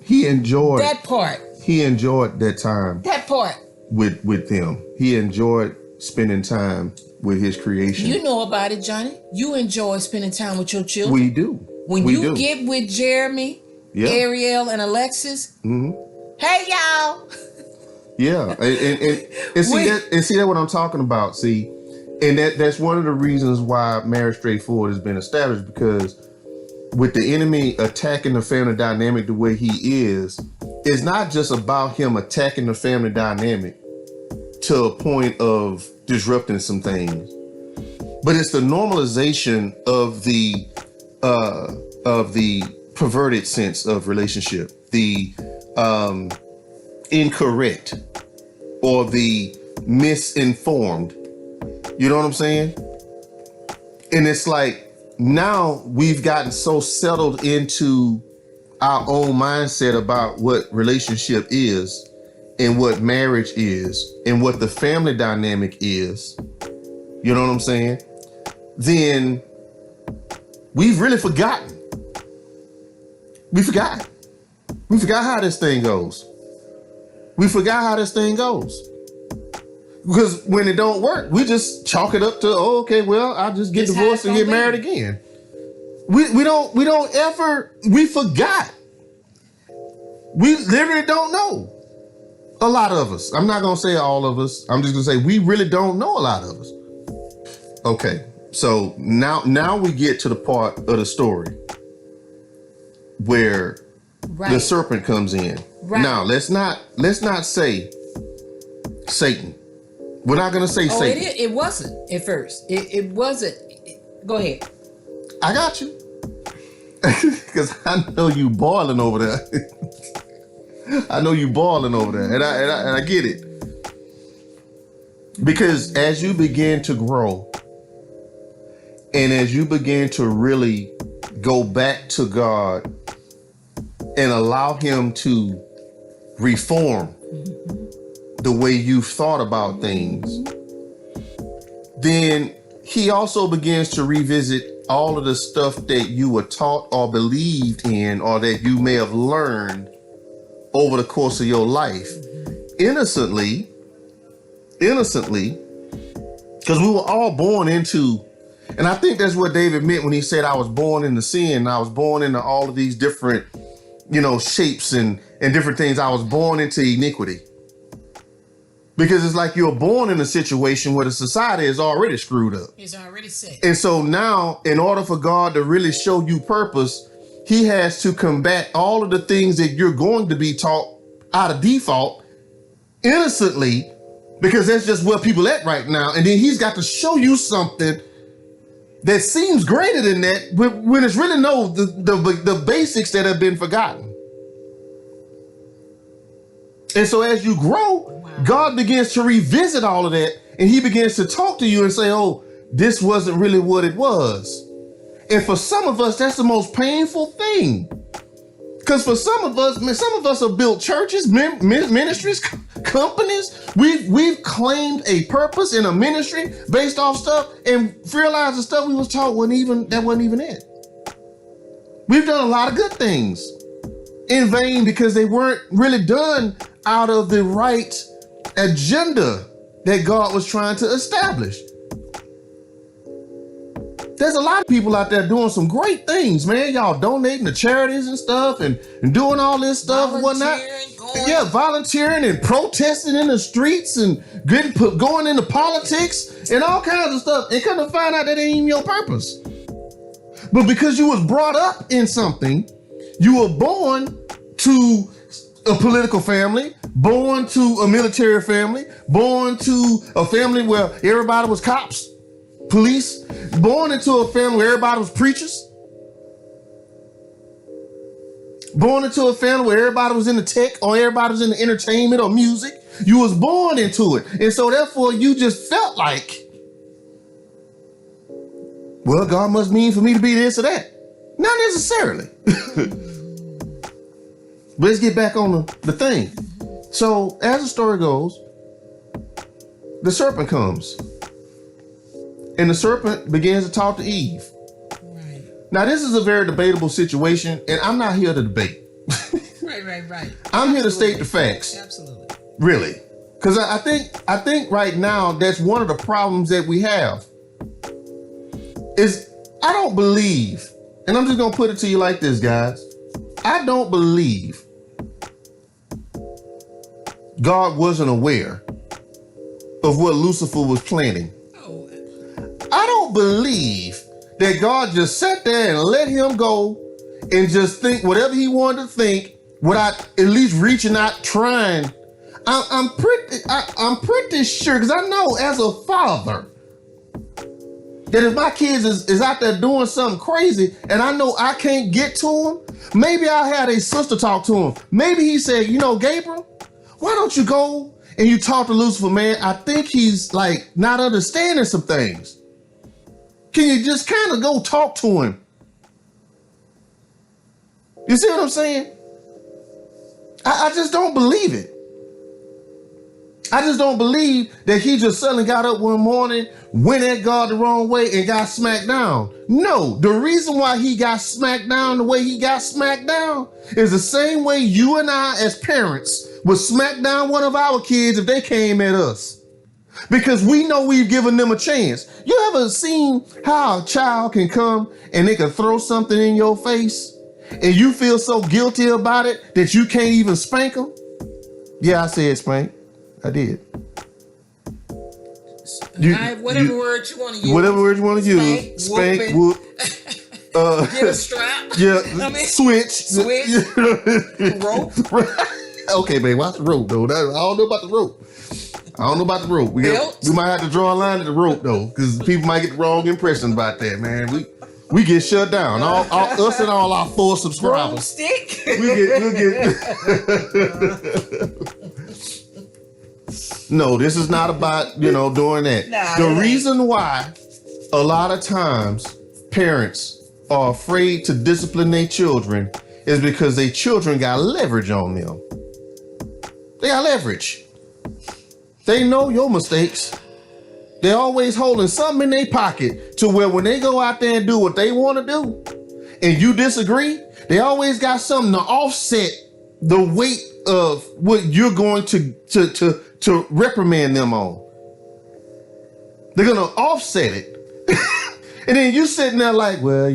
he enjoyed that part. He enjoyed that time. That part. With them. He enjoyed spending time with his creation. You know about it, Johnny. You enjoy spending time with your children. We do. When you get with Jeremy, Ariel, and Alexis, hey y'all. Yeah, and see that what I'm talking about. See, and that's one of the reasons why Marriage Straightforward has been established, because with the enemy attacking the family dynamic the way he is, it's not just about him attacking the family dynamic to a point of disrupting some things, but it's the normalization of the perverted sense of relationship, the incorrect or the misinformed. You know what I'm saying? And it's like now we've gotten so settled into our own mindset about what relationship is and what marriage is and what the family dynamic is. You know what I'm saying? Then we've really forgotten. We forgot how this thing goes. Because when it don't work, we just chalk it up to, oh, okay, well, I'll just get divorced and get married again. We forgot. We literally don't know. A lot of us. I'm not going to say all of us. I'm just going to say we really don't know a lot of us. Okay, so now we get to the part of the story where the serpent comes in. Right. Now, let's not say Satan. We're not going to say Satan. It wasn't at first. It wasn't. Go ahead. I got you. Because I know you boiling over there. And I get it. Because as you begin to grow and as you begin to really go back to God and allow him to reform the way you've thought about things, then he also begins to revisit all of the stuff that you were taught or believed in or that you may have learned over the course of your life. Innocently, because we were all born into, and I think that's what David meant when he said, I was born into sin. I was born into all of these different, shapes and different things. I was born into iniquity. Because it's like you're born in a situation where the society is already screwed up. It's already set. And so now, in order for God to really show you purpose, he has to combat all of the things that you're going to be taught out of default innocently, because that's just where people at right now. And then he's got to show you something that seems greater than that, when it's really the basics that have been forgotten. And so as you grow, God begins to revisit all of that, and he begins to talk to you and say, oh, this wasn't really what it was. And for some of us, that's the most painful thing. Because for some of us have built churches, ministries, companies. We've claimed a purpose in a ministry based off stuff and realized the stuff we was taught wasn't even it. We've done a lot of good things in vain because they weren't really done out of the right agenda that God was trying to establish. There's a lot of people out there doing some great things, man. Y'all donating to charities and stuff and doing all this stuff and whatnot. Yeah, volunteering and protesting in the streets and going into politics and all kinds of stuff, and come to find out that ain't even your purpose. But because you was brought up in something, you were born to a political family, born to a military family, born to a family where everybody was cops, police, born into a family where everybody was preachers, born into a family where everybody was in the tech or everybody was in the entertainment or music. You was born into it. And so therefore you just felt like, well, God must mean for me to be this or that. Not necessarily. But let's get back on the thing. So as the story goes, the serpent comes. And the serpent begins to talk to Eve. Right. Now, this is a very debatable situation, and I'm not here to debate. Right. I'm here to state the facts. Absolutely. Really. Because I think right now that's one of the problems that we have. Is I don't believe, and I'm just going to put it to you like this, guys. I don't believe God wasn't aware of what Lucifer was planning. Oh. I don't believe that God just sat there and let him go and just think whatever he wanted to think without at least reaching out, trying. I'm pretty sure, because I know as a father that if my kids is out there doing something crazy and I know I can't get to them, maybe I had a sister talk to him. Maybe he said, Gabriel, why don't you go and you talk to Lucifer, man? I think he's like not understanding some things. Can you just kind of go talk to him? You see what I'm saying? I just don't believe it. I just don't believe that he just suddenly got up one morning, went at God the wrong way, and got smacked down. No, the reason why he got smacked down the way he got smacked down is the same way you and I as parents would smack down one of our kids if they came at us. Because we know we've given them a chance. You ever seen how a child can come and they can throw something in your face and you feel so guilty about it that you can't even spank them? Yeah, I said spank. I did. Whatever word you want to use. Whatever word you want to use. Spank, whoop. Get a strap. Yeah. Switch. Rope. Okay, babe. Watch the rope, though. I don't know about the rope. We might have to draw a line at the rope, though, because people might get the wrong impression about that, man. We get shut down. All us and all our 4 subscribers. Stick. We'll get. No, this is not about, doing that. The reason why a lot of times parents are afraid to discipline their children is because their children got leverage on them. They got leverage. They know your mistakes. They're always holding something in their pocket to where when they go out there and do what they want to do and you disagree, they always got something to offset the weight of what you're going to reprimand them on. They're going to offset it. And then you sitting there like, well,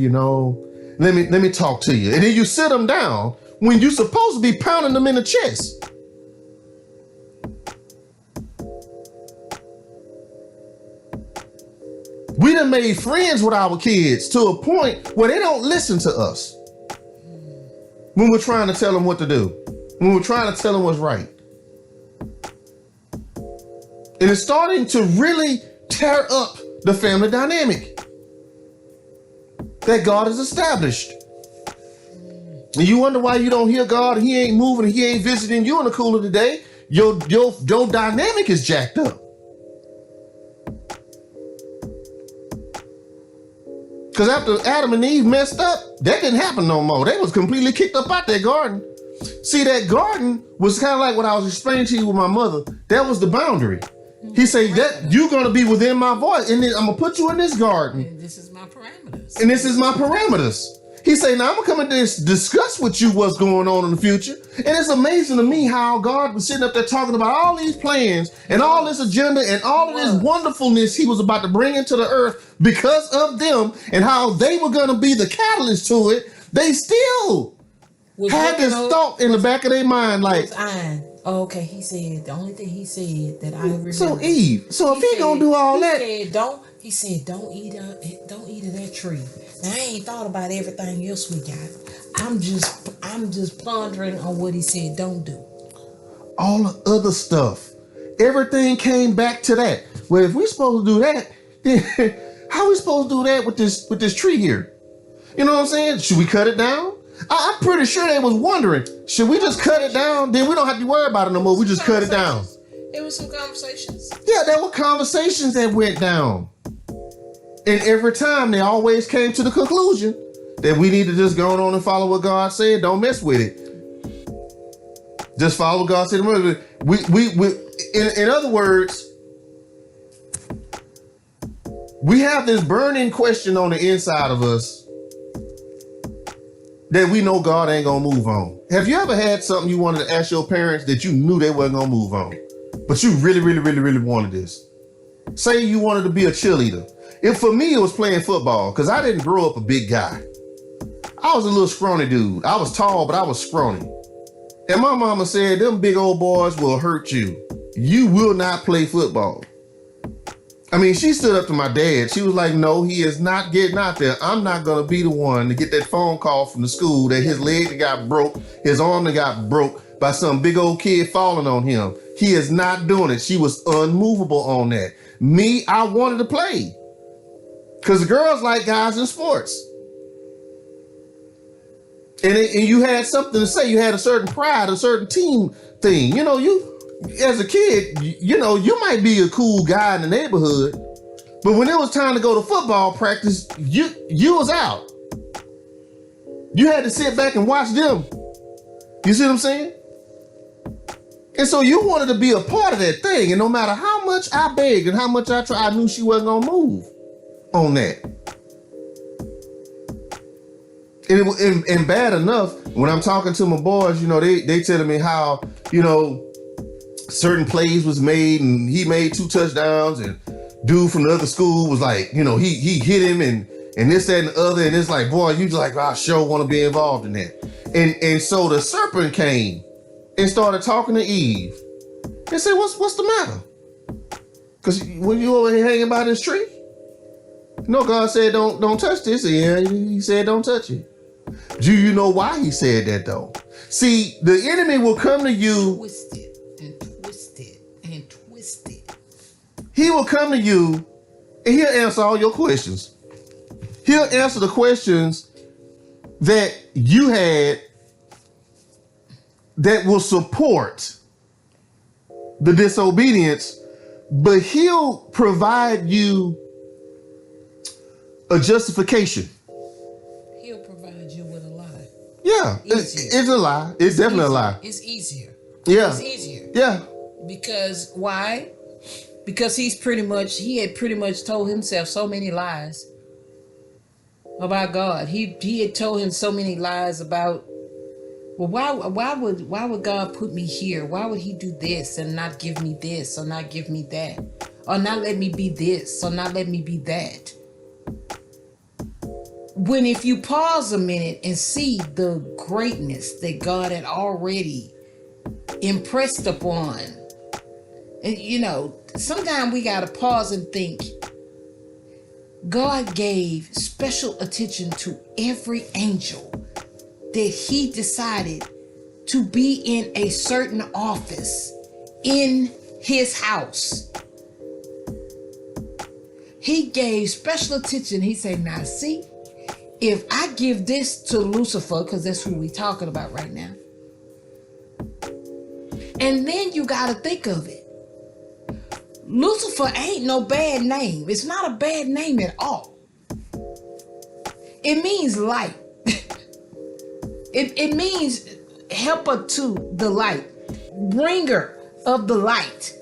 let me talk to you. And then you sit them down when you're supposed to be pounding them in the chest. We done made friends with our kids to a point where they don't listen to us when we're trying to tell them what to do, when we're trying to tell them what's right. And it's starting to really tear up the family dynamic that God has established. And you wonder why you don't hear God and he ain't moving and he ain't visiting you in the cool of the day. Your dynamic is jacked up. Because after Adam and Eve messed up, that didn't happen no more. They was completely kicked up out that garden. See, that garden was kind of like what I was explaining to you with my mother. That was the boundary. He said that you're going to be within my voice. And then I'm going to put you in this garden. And this is my parameters. And this is my parameters. He said, now I'm going to come and discuss with you what's going on in the future. And it's amazing to me how God was sitting up there talking about all these plans and all this agenda and all of this wonderfulness he was about to bring into the earth because of them and how they were going to be the catalyst to it. They still had this thought in the back of their mind like, oh, okay, he said, the only thing he said that I remember. So Eve, if he gonna do all that. He said, don't eat of that tree. Now, I ain't thought about everything else we got. I'm just pondering on what he said don't do. All the other stuff. Everything came back to that. Well, if we're supposed to do that, then how are we supposed to do that with this tree here? You know what I'm saying? Should we cut it down? I'm pretty sure they was wondering, should we just cut it down? Then we don't have to worry about it no more. We just cut it down. There were some conversations. Yeah, there were conversations that went down. And every time they always came to the conclusion that we need to just go on and follow what God said. Don't mess with it. Just follow what God said. In other words, we have this burning question on the inside of us that we know God ain't gonna move on? Have you ever had something you wanted to ask your parents that you knew they weren't gonna move on, but you really, really, really, really wanted this? Say you wanted to be a cheerleader. If for me, it was playing football, because I didn't grow up a big guy. I was a little scrawny dude. I was tall, but I was scrawny. And my mama said, them big old boys will hurt you. You will not play football. I mean, she stood up to my dad. She was like, no, he is not getting out there. I'm not going to be the one to get that phone call from the school that his leg got broke, his arm that got broke by some big old kid falling on him. He is not doing it. She was unmovable on that. Me, I wanted to play. Because the girls like guys in sports. And you had something to say. You had a certain pride, a certain team thing. You know, you as a kid, you know, you might be a cool guy in the neighborhood, but when it was time to go to football practice, you was out. You had to sit back and watch them. You see what I'm saying? And so you wanted to be a part of that thing. And no matter how much I begged and how much I tried, I knew she wasn't going to move on that. And bad enough, when I'm talking to my boys, you know, they telling me how, you know, certain plays was made and he made 2 touchdowns and dude from the other school was like, you know, he hit him and this, that, and the other. And it's like, boy, you just like, I sure want to be involved in that. And so the serpent came and started talking to Eve and said, what's the matter? Because when you over here hanging by this tree, no, God said, don't touch this. Yeah, he said, don't touch it. Do you know why he said that though? See, the enemy will come to you. Twist it and twist it and twist it. He will come to you and he'll answer all your questions. He'll answer the questions that you had that will support the disobedience, but he'll provide you a justification. He'll provide you with a lie. Yeah, it's a lie. It's definitely a lie. It's easier. Yeah. It's easier. Yeah. Because why? Because he had pretty much told himself so many lies about God. He had told him so many lies about, well, why would God put me here? Why would he do this and not give me this or not give me that? Or not let me be this or not let me be that? When if you pause a minute and see the greatness that God had already impressed upon, and you know, sometimes we got to pause and think, God gave special attention to every angel that he decided to be in a certain office in his house. He gave special attention. He said, now see, if I give this to Lucifer, because that's who we're talking about right now, and then you got to think of it. Lucifer ain't no bad name. It's not a bad name at all. It means light. It means helper to the light, bringer of the light.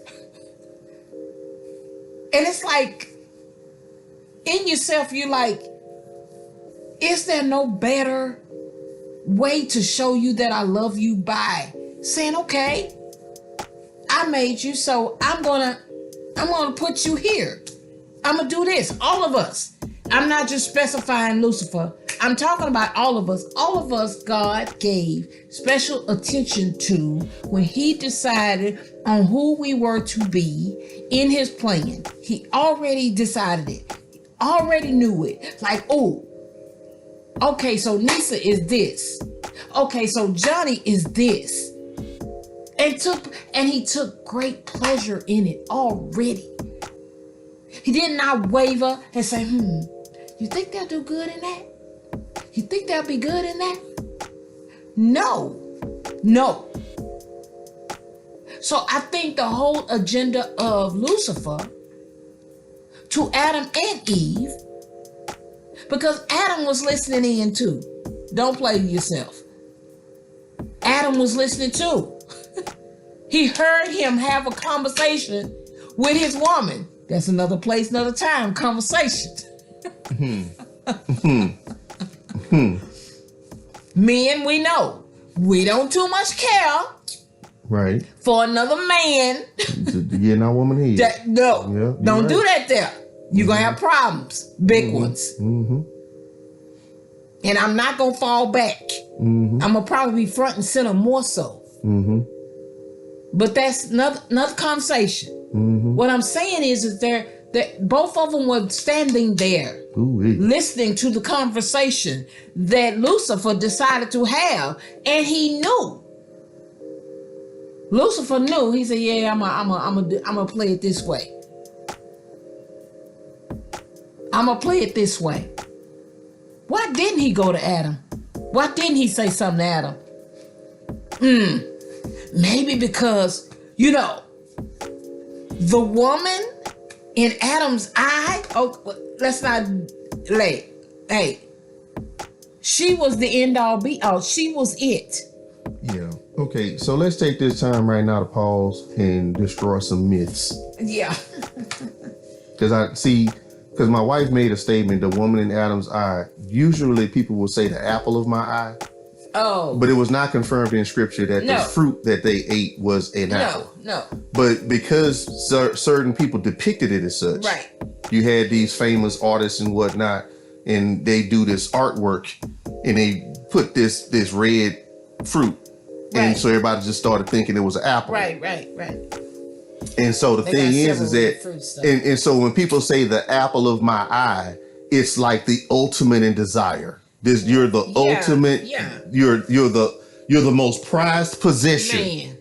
And it's like, in yourself, you're like, is there no better way to show you that I love you by saying, okay, I made you, so I'm gonna put you here. I'm gonna do this. All of us. I'm not just specifying Lucifer. I'm talking about all of us. All of us, God gave special attention to when he decided on who we were to be in his plan. He already decided it. He already knew it. Like, oh, okay, so Nisa is this. Okay, so Johnny is this. And he took great pleasure in it already. He did not waver and say, you think they'll do good in that? You think they'll be good in that? No. So I think the whole agenda of Lucifer to Adam and Eve, because Adam was listening in too. Don't play with yourself. Adam was listening too. He heard him have a conversation with his woman. That's another place, another time, conversation. Men, we know we don't too much care Right. for another man. To get our woman here. Don't right. do that there. You're going to have problems. Big ones. Mm-hmm. And I'm not going to fall back. Mm-hmm. I'm going to probably be front and center more so. Mm-hmm. But that's another conversation. Mm-hmm. What I'm saying is that both of them were standing there, listening to the conversation that Lucifer decided to have, and he knew. Lucifer knew. He said, "Yeah, I'm gonna play it this way. I'm gonna play it this way." Why didn't he go to Adam? Why didn't he say something to Adam? Maybe because, the woman in Adam's eye, let's not lay. Hey, she was the end all be all. She was it. Yeah. Okay, so let's take this time right now to pause and destroy some myths. Yeah. Because my wife made a statement, the woman in Adam's eye. Usually people will say the apple of my eye. Oh. But it was not confirmed in scripture that the fruit that they ate was an apple. No. But because certain people depicted it as such, right. You had these famous artists and whatnot, and they do this artwork, and they put this red fruit, and so everybody just started thinking it was an apple. Right. And so the thing is that, and so when people say the apple of my eye, it's like the ultimate in desire. You're the ultimate. Yeah. You're the most prized possession. Man,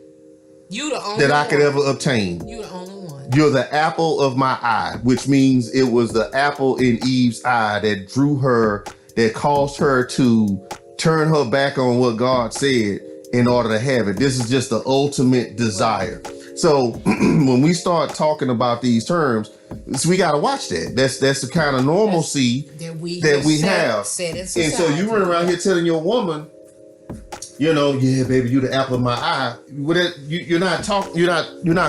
you the only that I could ever obtain. You the only one. You're the apple of my eye, which means it was the apple in Eve's eye that drew her, that caused her to turn her back on what God said in order to have it. This is just the ultimate desire. So when we start talking about these terms, we got to watch that. That's the kind of normalcy that we have. And so you run around here telling your woman, yeah, baby, you the apple of my eye. You're not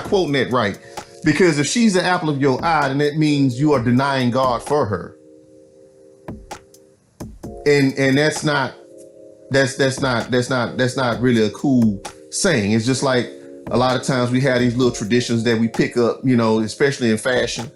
quoting that right. Because if she's the apple of your eye, then that means you are denying God for her. And that's not really a cool saying. It's just like, a lot of times we have these little traditions that we pick up, especially in fashion,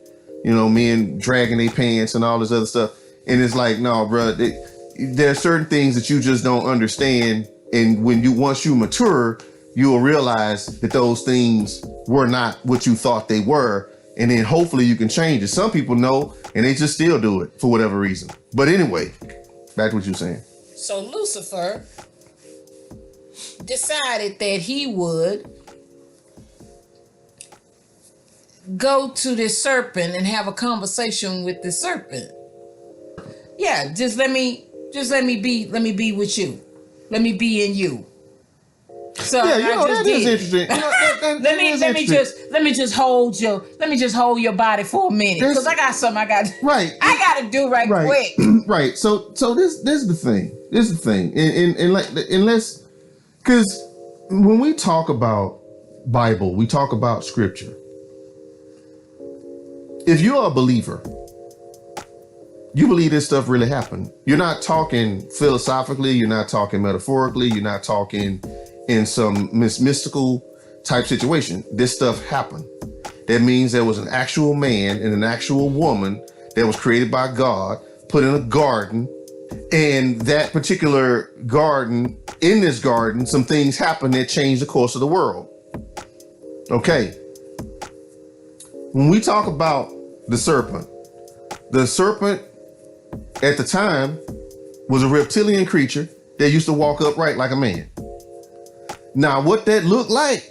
men dragging their pants and all this other stuff. And it's like, no, bro, there are certain things that you just don't understand. And once you mature, you will realize that those things were not what you thought they were. And then hopefully you can change it. Some people know and they just still do it for whatever reason. But anyway, back to what you're saying. So Lucifer decided that he would go to this serpent and have a conversation with the serpent. Yeah, just let me be with you. Let me be in you. So that is interesting. Let me just hold your body for a minute, because I got something I got to do right quick. Right. So this is the thing. And let's, because when we talk about Bible, we talk about scripture. If you're a believer, you believe this stuff really happened. You're not talking philosophically. You're not talking metaphorically. You're not talking in some mystical type situation. This stuff happened. That means there was an actual man and an actual woman that was created by God, put in a garden, and that particular garden, in this garden, some things happened that changed the course of the world. Okay. When we talk about the serpent at the time was a reptilian creature that used to walk upright like a man. Now, what that looked like,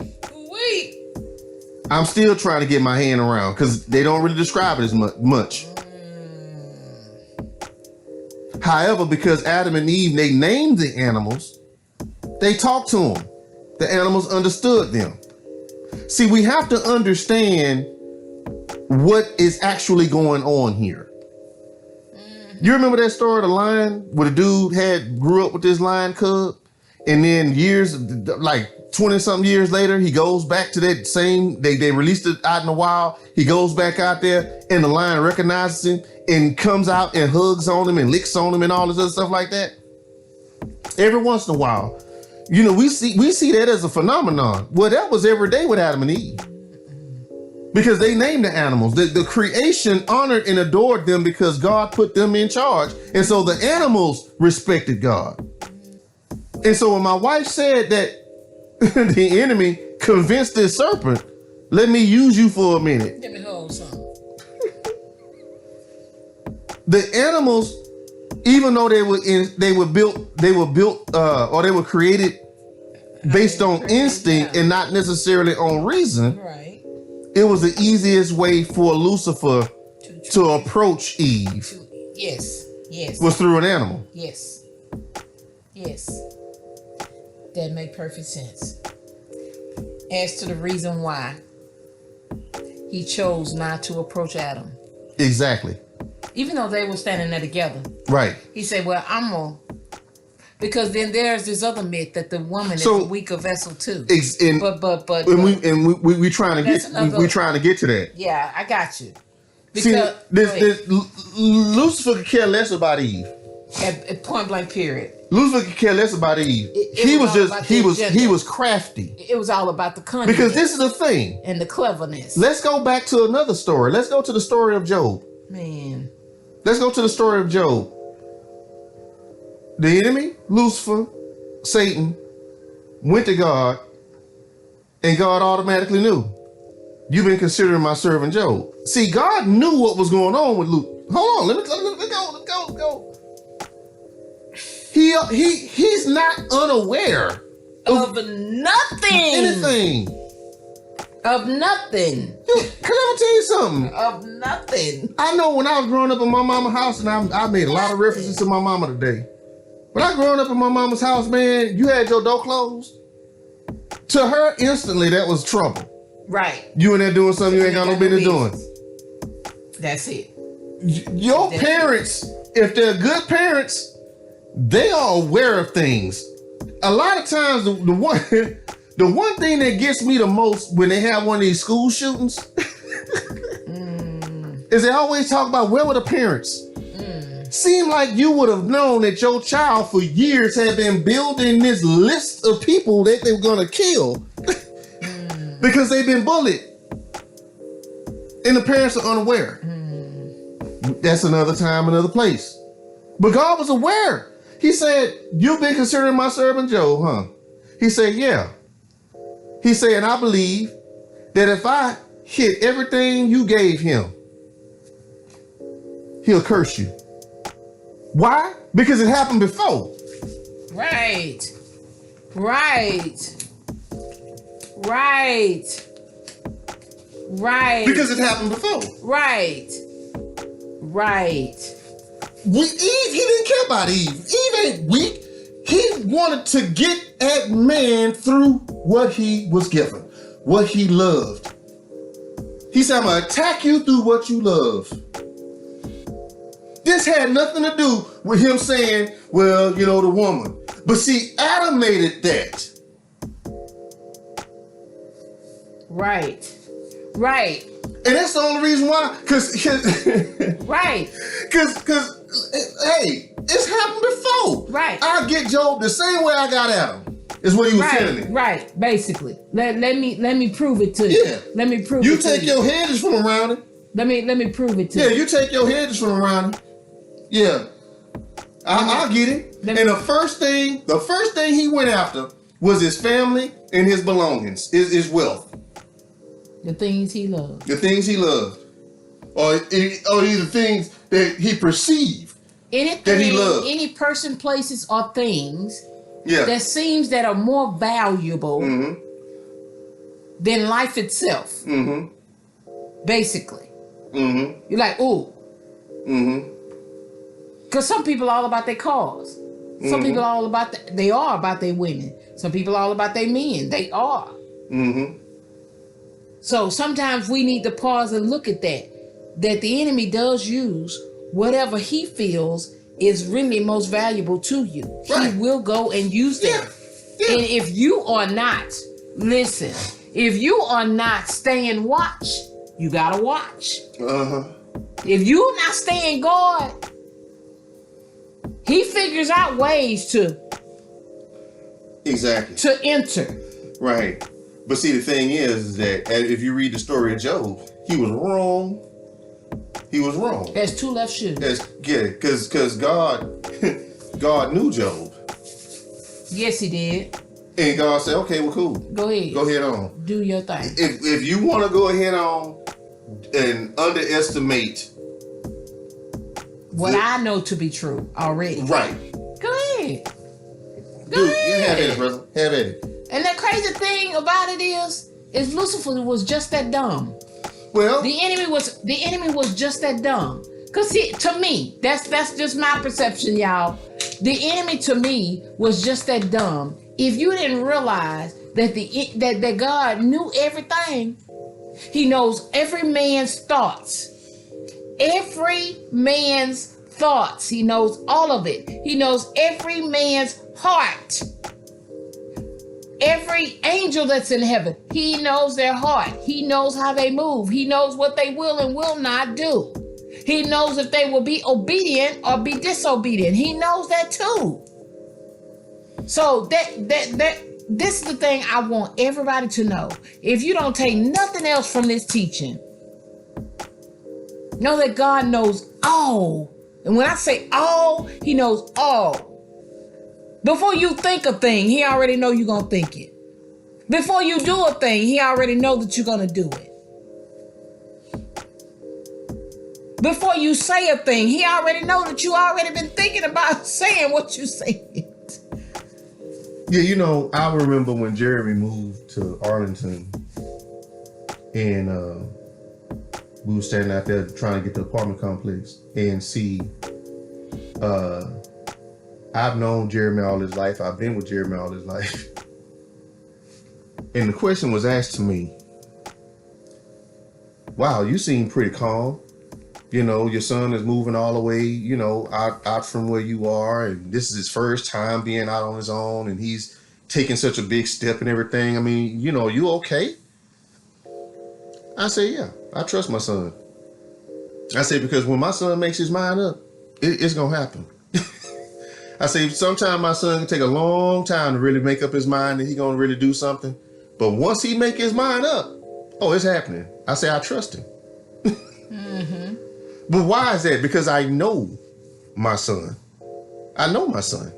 I'm still trying to get my hand around, because they don't really describe it as much. However, because Adam and Eve, they named the animals, they talked to them. The animals understood them. See, we have to understand what is actually going on here. You remember that story of the lion, where the dude grew up with this lion cub, and then like 20 something years later, he goes back to that same, they released it out in the wild. He goes back out there and the lion recognizes him and comes out and hugs on him and licks on him and all this other stuff like that. Every once in a while. You know, we see that as a phenomenon. Well, that was every day with Adam and Eve. Because they named the animals. The creation honored and adored them because God put them in charge. And so the animals respected God. And so when my wife said that the enemy convinced this serpent, let me use you for a minute. Let me hold something. The animals, even though they were created based on instinct and not necessarily on reason. Right. It was the easiest way for Lucifer to approach Eve. Yes. Was through an animal. Yes. That make perfect sense. As to the reason why he chose not to approach Adam. Exactly. Even though they were standing there together. Right. He said, well, I'm going to... Because then there's this other myth that the woman is a weaker vessel too. But we trying to get to that. Yeah, I got you. Because Lucifer could care less about Eve. At point blank period. Lucifer could care less about Eve. He was crafty. It was all about the cunning. Because this is the thing. And the cleverness. Let's go back to another story. Let's go to the story of Job. Man. Let's go to the story of Job. The enemy, Lucifer, Satan, went to God, and God automatically knew. You've been considering my servant Job. See, God knew what was going on with Luke. Hold on, let me go. He's not unaware of nothing. Anything. Of nothing. Can I tell you something? Of nothing. I know when I was growing up in my mama's house, and I made a lot of references to my mama today. When I growing up in my mama's house, man, you had your door closed. To her, instantly, that was trouble. Right. You in there doing something you ain't got no business doing. That's it. Your parents, if they're good parents, they are aware of things. A lot of times, the one thing that gets me the most when they have one of these school shootings is they always talk about where were the parents. Seem like you would have known that your child for years had been building this list of people that they were going to kill because they've been bullied. And the parents are unaware. That's another time, another place. But God was aware. He said, you've been considering my servant Job, huh? He said, yeah. He said, and I believe that if I hit everything you gave him, he'll curse you. Why? Because it happened before. Right. Because it happened before. Right. Eve, he didn't care about Eve. Eve ain't weak. He wanted to get at man through what he was given, what he loved. He said, I'm going to attack you through what you love. This had nothing to do with him saying, well, you know, the woman. But see, Adam made it that. Right. And that's the only reason why. Right. Because, hey, it's happened before. Right. I get Job the same way I got Adam, is what he was telling me. Right, basically. Let me prove it to you. Yeah. Let me prove you it to you. You take your hedges from around it. Let me prove it to you. Yeah, you take your hedges from around it. Yeah. I'll get it. And the first thing he went after was his family and his belongings, his wealth. The things he loved. The things he loved. Or either things that he perceived that he loved. Any person, places, or things that seems that are more valuable than life itself. Basically. You're like, ooh. Because some people are all about their cars. Some people are all about they are about their women. Some people are all about their men. They are. So sometimes we need to pause and look at that the enemy does use whatever he feels is really most valuable to you. Right. He will go and use that. Yeah. And if you are not, listen, if you are not staying watch, you gotta watch. If you're not staying guard, he figures out ways to Exactly. to enter. Right. But see, the thing is that if you read the story of Job, he was wrong. He was wrong. There's two left shoes. Because God knew Job. Yes, he did. And God said, okay, well, cool. Go ahead. Go ahead on. Do your thing. If you want to go ahead on and underestimate what I know to be true already. Right. Go ahead. Dude, you have at it, brother. Have at it. And the crazy thing about it is Lucifer was just that dumb. Well, the enemy was just that dumb. Cause see, to me, that's just my perception, y'all. The enemy to me was just that dumb. If you didn't realize that that God knew everything, He knows every man's thoughts. Every man's thoughts. He knows all of it. He knows every man's heart. Every angel that's in heaven, He knows their heart. He knows how they move. He knows what they will and will not do. He knows if they will be obedient or be disobedient. He knows that too. So this is the thing I want everybody to know. If you don't take nothing else from this teaching, know that God knows all. And when I say all, He knows all. Before you think a thing, He already know you're going to think it. Before you do a thing, He already know that you're going to do it. Before you say a thing, He already know that you already been thinking about saying what you said. Yeah, I remember when Jeremy moved to Arlington and we were standing out there trying to get the apartment complex and see, I've known Jeremy all his life. I've been with Jeremy all his life. And the question was asked to me, wow, you seem pretty calm. Your son is moving all the way, out from where you are. And this is his first time being out on his own. And he's taking such a big step and everything. I mean, you okay? I say, yeah, I trust my son. I say, because when my son makes his mind up, it's going to happen. I say, sometimes my son can take a long time to really make up his mind that he's going to really do something. But once he make his mind up, oh, it's happening. I say, I trust him. Mm-hmm. But why is that? Because I know my son. I know my son.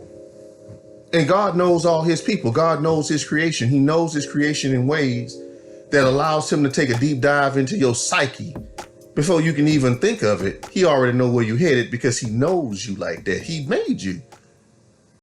And God knows all His people. God knows His creation. He knows His creation in ways that allows Him to take a deep dive into your psyche. Before you can even think of it, He already knows where you're headed because He knows you like that. He made you.